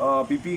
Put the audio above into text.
PP